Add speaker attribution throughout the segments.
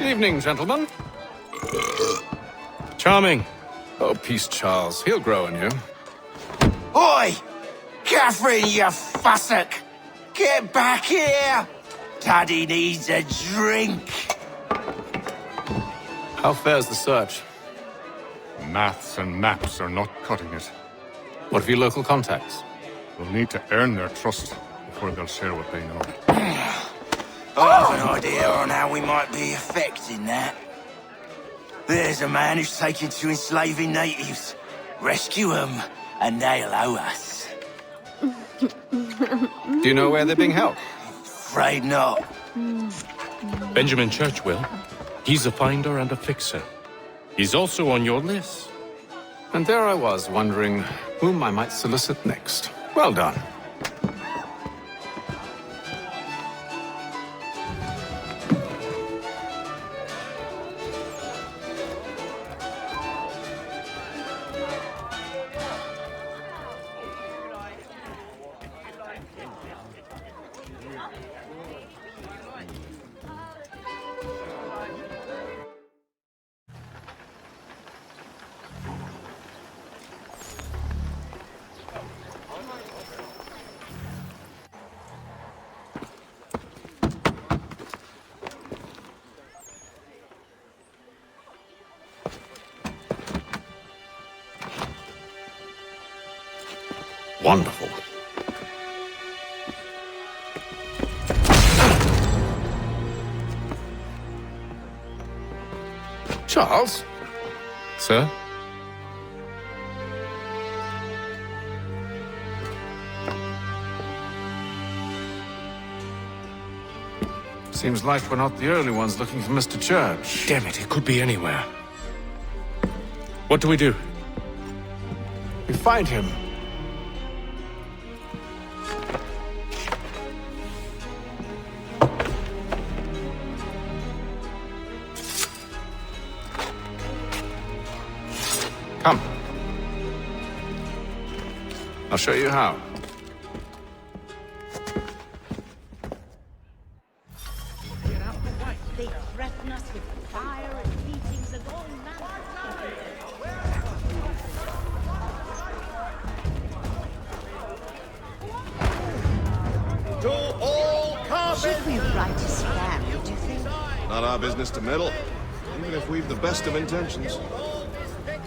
Speaker 1: Evening, gentlemen.
Speaker 2: Charming.
Speaker 1: Oh, peace, Charles. He'll grow on you.
Speaker 3: Oi! Catherine, you fussock! Get back here! Daddy needs a drink!
Speaker 1: How fares the search?
Speaker 4: Maths and maps are not cutting it.
Speaker 1: What of your local contacts?
Speaker 4: We'll need to earn their trust before they'll share what they know.
Speaker 3: I have an idea on how we might be affecting that. There's a man who's taken to enslaving natives. Rescue them, and they'll owe us.
Speaker 1: Do you know where they're being held?
Speaker 3: Afraid not.
Speaker 2: Benjamin Churchwell. He's a finder and a fixer. He's also on your list.
Speaker 1: And there I was, wondering whom I might solicit next. Well done. Wonderful. Charles?
Speaker 2: Sir?
Speaker 1: Seems like we're not the only ones looking for Mr. Church.
Speaker 2: Damn it, it could be anywhere. What do we do?
Speaker 1: We find him. Come. I'll show you how.
Speaker 5: They threaten us with fire and beatings and all manner.
Speaker 6: To all carpet!
Speaker 5: Should we write a scam, do you think?
Speaker 6: Not our business to meddle, even if we've the best of intentions.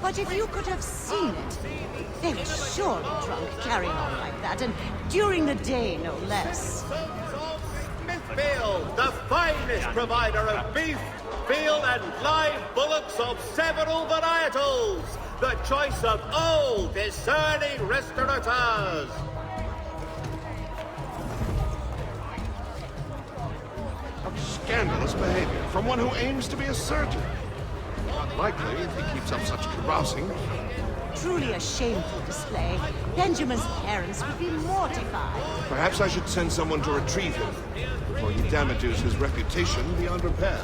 Speaker 5: But if you could have seen it, they were surely drunk carrying on like that, and during the day, no less.
Speaker 7: Smithfield, the finest provider of beef, veal and live bullocks of several varietals. The choice of old, discerning restaurateurs.
Speaker 6: Scandalous behavior from one who aims to be a surgeon. Not likely if he keeps up such carousing.
Speaker 5: Truly a shameful display. Benjamin's parents would be mortified.
Speaker 6: Perhaps I should send someone to retrieve him before he damages his reputation beyond repair.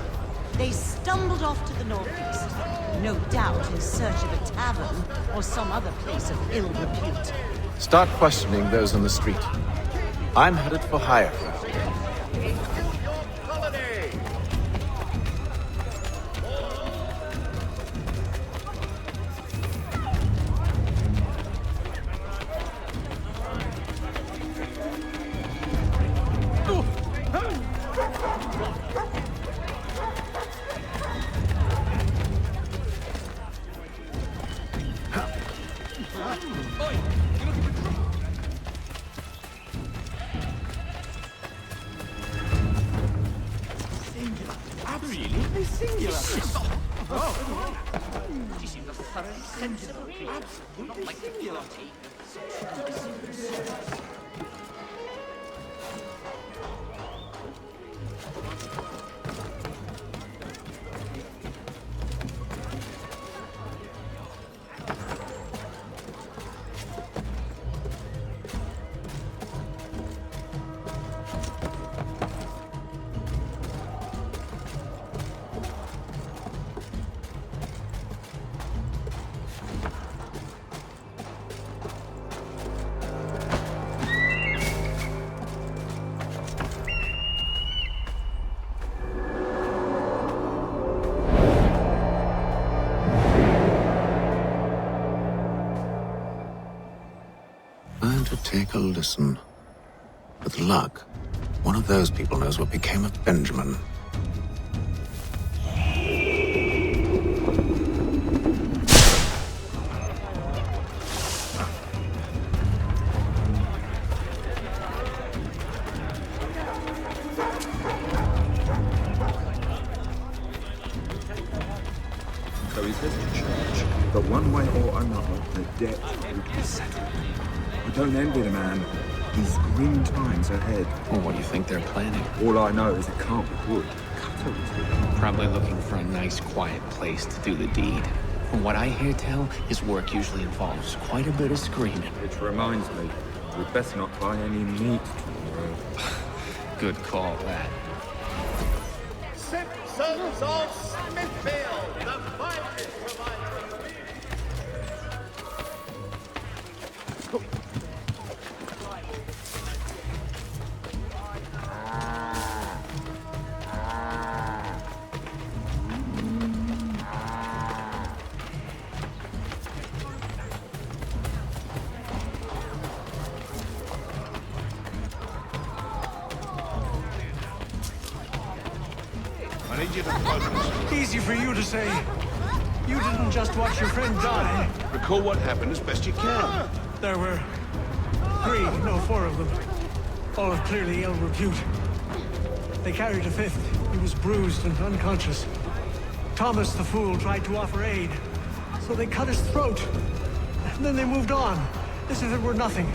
Speaker 5: They stumbled off to the northeast, no doubt in search of a tavern or some other place of ill repute.
Speaker 1: Start questioning those on the street. I'm headed for hire.
Speaker 7: Colony.
Speaker 1: And to take a listen. With luck, one of those people knows what became of Benjamin.
Speaker 8: So he says to church, but one way or another, the debt will be settled. I don't envy the man. He's grim times ahead.
Speaker 9: Well, what do you think they're planning?
Speaker 8: All I know is it can't be good. Cutter is with him.
Speaker 9: Probably looking for a nice, quiet place to do the deed. From what I hear tell, his work usually involves quite a bit of screaming.
Speaker 8: Which reminds me, we'd best not buy any meat tomorrow.
Speaker 9: Good call, that.
Speaker 7: Simpsons of Smithfield, the finest provider of beef.
Speaker 6: I need you to focus.
Speaker 10: Easy for you to say. You didn't just watch your friend die.
Speaker 6: Recall what happened as best you can.
Speaker 10: There were four of them. All of clearly ill repute. They carried a fifth. He was bruised and unconscious. Thomas the fool tried to offer aid, so they cut his throat. And then they moved on, as if it were nothing.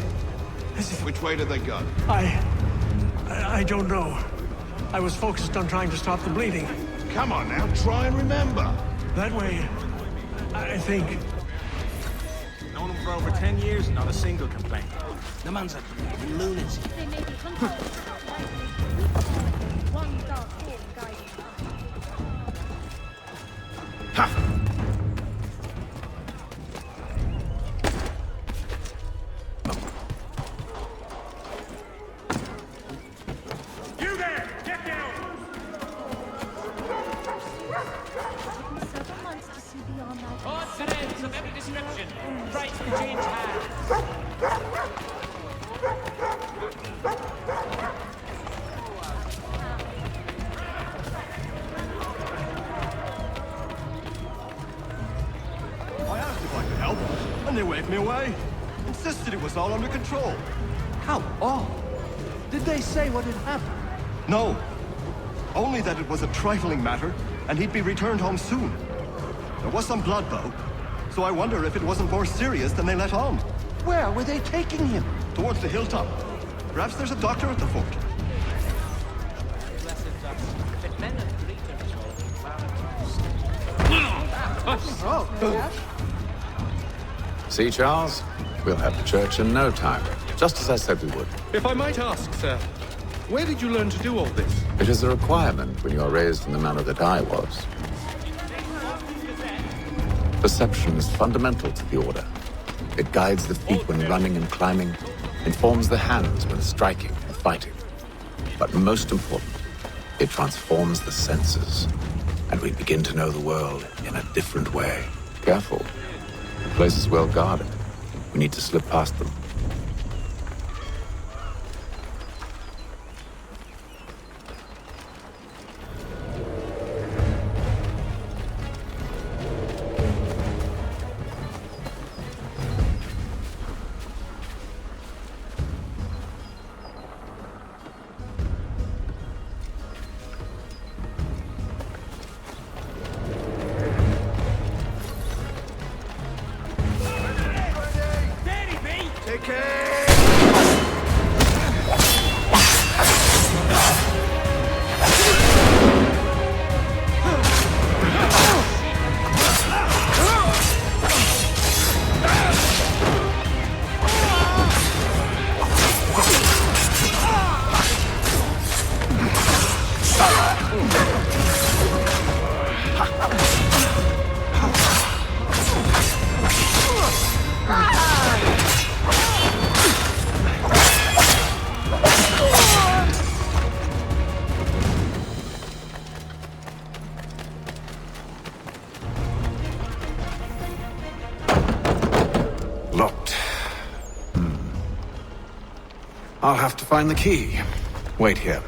Speaker 10: As if...
Speaker 6: Which way did they go?
Speaker 10: I don't know. I was focused on trying to stop the bleeding.
Speaker 6: Come on now, try and remember.
Speaker 10: That way, I think.
Speaker 11: Known him for over 10 years, not a single complaint.
Speaker 3: The man's a lunatic.
Speaker 12: They may be hunted. One dark form guiding
Speaker 7: You there! Get down!
Speaker 12: several months to see beyond that.
Speaker 11: Odds and ends of every description. Right to change hands.
Speaker 10: I asked if I could help, and they waved me away. Insisted it was all under control. How odd. Did they say what had happened? No. Only that it was a trifling matter, and he'd be returned home soon. There was some blood, though, so I wonder if it wasn't more serious than they let on. Where were they taking him? Towards the hilltop. Perhaps there's a doctor at the fort.
Speaker 1: See, Charles? We'll have the church in no time, just as I said we would.
Speaker 2: If I might ask, sir, where did you learn to do all this?
Speaker 1: It is a requirement when you are raised in the manner that I was. Perception is fundamental to the Order. It guides the feet when running and climbing, informs the hands when striking and fighting. But most important, it transforms the senses, and we begin to know the world in a different way. Careful. The place is well guarded. We need to slip past them. I'll have to find the key. Wait here.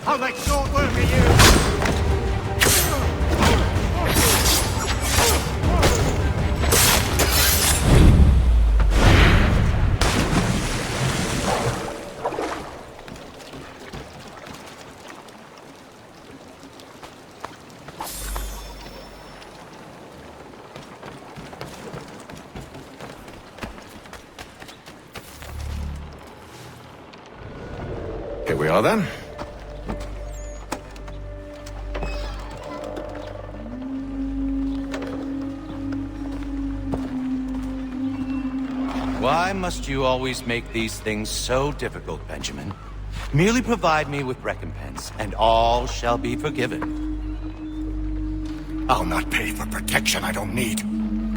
Speaker 10: I'll make short work of you!
Speaker 1: Here we are then.
Speaker 13: Why must you always make these things so difficult, Benjamin? Merely provide me with recompense, and all shall be forgiven.
Speaker 10: I'll not pay for protection I don't need.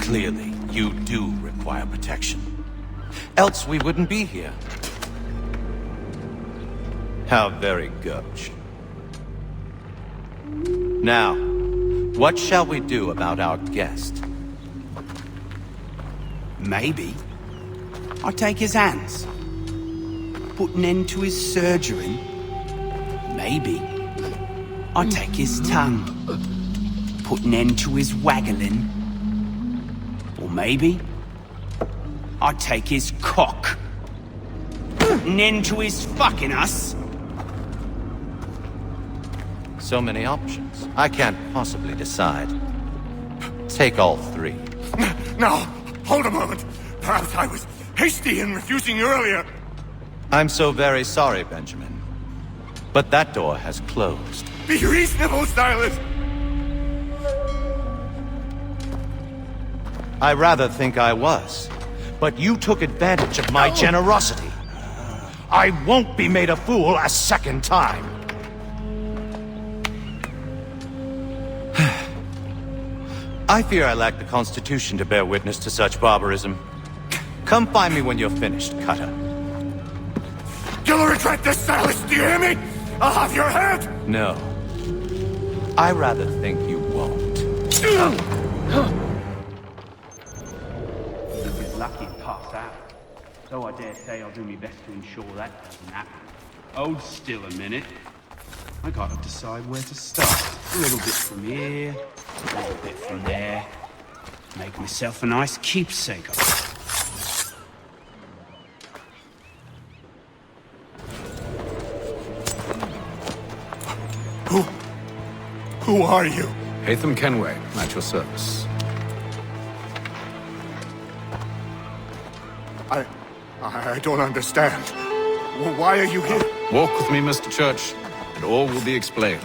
Speaker 13: Clearly, you do require protection. Else we wouldn't be here. How very gauche. Now, what shall we do about our guest?
Speaker 14: Maybe I take his hands, put an end to his surgery. Maybe I take his tongue, put an end to his waggling. Or maybe I take his cock, put an end to his fucking us.
Speaker 13: So many options. I can't possibly decide. Take all three.
Speaker 10: No! Hold a moment! Perhaps I was hasty in refusing you earlier.
Speaker 13: I'm so very sorry, Benjamin. But that door has closed.
Speaker 10: Be reasonable, Silas!
Speaker 13: I rather think I was. But you took advantage of my generosity. I won't be made a fool a second time. I fear I lack the constitution to bear witness to such barbarism. Come find me when you're finished, Cutter.
Speaker 10: You'll regret this, Silas, do you hear me? I'll have your head!
Speaker 13: No. I rather think you won't.
Speaker 14: You'll get lucky and pass out. Though I dare say I'll do my best to ensure that doesn't happen. Hold still a minute. I gotta decide where to start. A little bit from here, a little bit from there. Make myself a nice keepsake of it.
Speaker 10: Who are you?
Speaker 1: Haytham Kenway, at your service.
Speaker 10: I don't understand. Why are you here?
Speaker 1: Walk with me, Mr. Church, and all will be explained.